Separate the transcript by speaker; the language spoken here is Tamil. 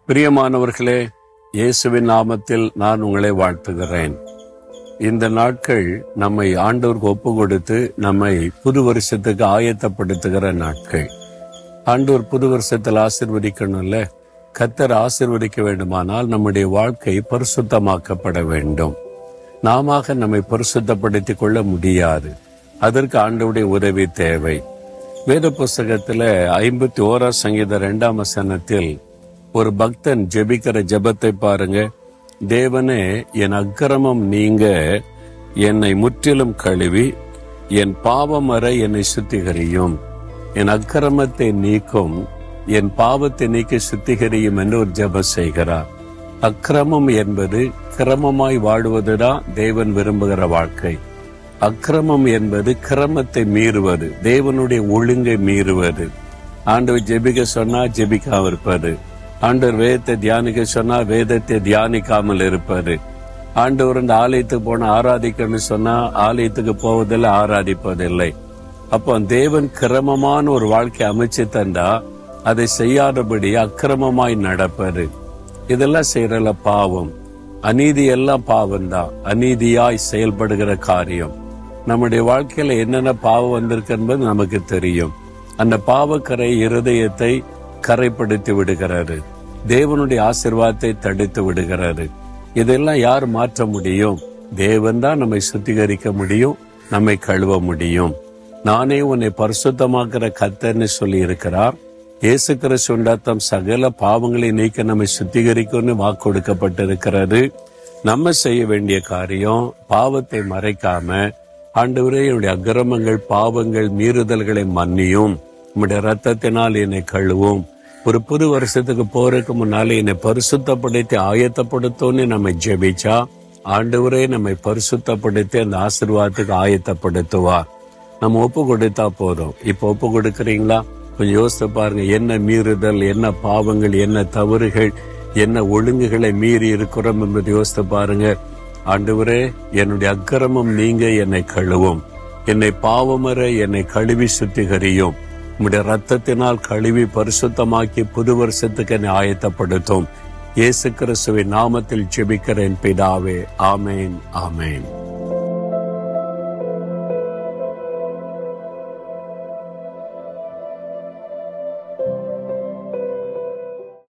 Speaker 1: பிரியமானவர்களே, இயேசுவின் நாமத்தில் நான் உங்களை வாழ்த்துகிறேன். இந்த நாட்கள் நம்மை ஆண்டவருக்கு ஒப்பு கொடுத்து நம்மை புது வருஷத்துக்கு ஆயத்தப்படுத்துகிற நாட்கள். ஆண்டவர் புது வருஷத்தில் ஆசீர்வதிக்கணும்ல. கர்த்தர் ஆசீர்வதிக்க வேண்டுமானால் நம்முடைய வாழ்க்கை பரிசுத்தமாக்கப்பட வேண்டும். நாம நம்மை பரிசுத்தப்படுத்திக் கொள்ள முடியாது. அதற்கு ஆண்டவருடைய உதவி தேவை. வேத புஸ்தகத்துல 51 சங்கீதம் 2ஆம் வசனத்தில் ஒரு பக்தன் ஜெபிக்கிற ஜெபத்தை பாருங்க. தேவனே, என் அக்கிரமம் நீங்க என்னை முற்றிலும் கழுவி என் பாவம் வரை என்னை சுத்திகரியும். என் அக்கிரமத்தை நீக்கும், என் பாவத்தை நீக்கி சுத்திகரியும் என்று ஒரு ஜெபம் செய்கிறார். அக்கிரமம் என்பது கிரமமாய் வாழுவதுதான் தேவன் விரும்புகிற வாழ்க்கை. அக்கிரமம் என்பது கிரமத்தை மீறுவது, தேவனுடைய ஒழுங்கை மீறுவது. ஆண்டவர் ஜெபிக்க சொன்னா ஜெபிக்காம இருப்பது, ஆண்டவர் வேதத்தை தியானிக்க சொன்னா வேதத்தை தியானிக்காமல் இருப்பது, ஆண்டவர் இந்த ஆலயத்துக்கு போன ஆராதிக்கணும்னு சொன்னா ஆலயத்துக்கு போவதில்லை, ஆராதிப்பதில்லை. அப்போ தேவன் கிரமமான ஒரு வாழ்க்கை அமைச்சு தந்தா அதை செய்யாதபடி அக்கிரமமாய் நடப்பது, இதெல்லாம் செய்யறல பாவம். அநீதி எல்லாம் பாவம்தான். அநீதியாய் செயல்படுகிற காரியம். நம்முடைய வாழ்க்கையில என்னென்ன பாவம் வந்திருக்கு என்பது நமக்கு தெரியும். அந்த பாவக்கரை இருதயத்தை கரைப்படுத்தி விடுகிறது, தேவனுடைய ஆசீர்வாதத்தை தடுத்து விடுகிறது. இதெல்லாம் யார் மாற்ற முடியும்? தேவன் தான் நம்மை சுத்திகரிக்க முடியும், நம்மை கழுவ முடியும். நானே உன்னை பரிசுத்தமாக்குற கர்த்தர்னு சொல்லி இருக்கிறார். இயேசு கிறிஸ்துவின் ரத்தம் சகல பாவங்களை நீக்க நம்மை சுத்திகரிக்கும்னு வாக்கு கொடுக்கப்பட்டிருக்கிறது. நம்ம செய்ய வேண்டிய காரியம், பாவத்தை மறைக்காம, ஆண்டவரே என்னுடைய அக்கிரமங்கள் பாவங்கள் மீறுதல்களை மன்னியும், உம்முடைய ரத்தத்தினால் என்னை கழுவும். ஒரு புது வருஷத்துக்கு போறதுக்கு முன்னாலே என்னை பரிசுத்தப்படுத்தி ஆயத்தப்படுத்தோன்னு நம்ம ஜெபிச்சா ஆண்டவரே நம்மை பரிசுத்தப்படுத்தி அந்த ஆசீர்வாதத்துக்கு ஆயத்தப்படுத்துவார். நம்ம ஒப்பு கொடுத்தா போதும். இப்ப ஒப்பு கொடுக்கறீங்களா? கொஞ்சம் யோசித்து பாருங்க. என்ன மீறுதல், என்ன பாவங்கள், என்ன தவறுகள், என்ன ஒழுங்குகளை மீறி இருக்கிறோம் என்பதை யோசித்து பாருங்க. ஆண்டவரே, என்னுடைய அக்கிரமம் நீங்க என்னை கழுவும், என்னை பாவமற என்னை கழுவி சுத்திகரியும், உம்முடைய ரத்தத்தினால் கழுவி பரிசுத்தமாக்கி புது வருஷத்துக்கு என்னை ஆயத்தப்படுத்தும். இயேசு கிறிஸ்துவின் நாமத்தில் ஜெபிக்கிறேன் பிதாவே. ஆமேன், ஆமேன்.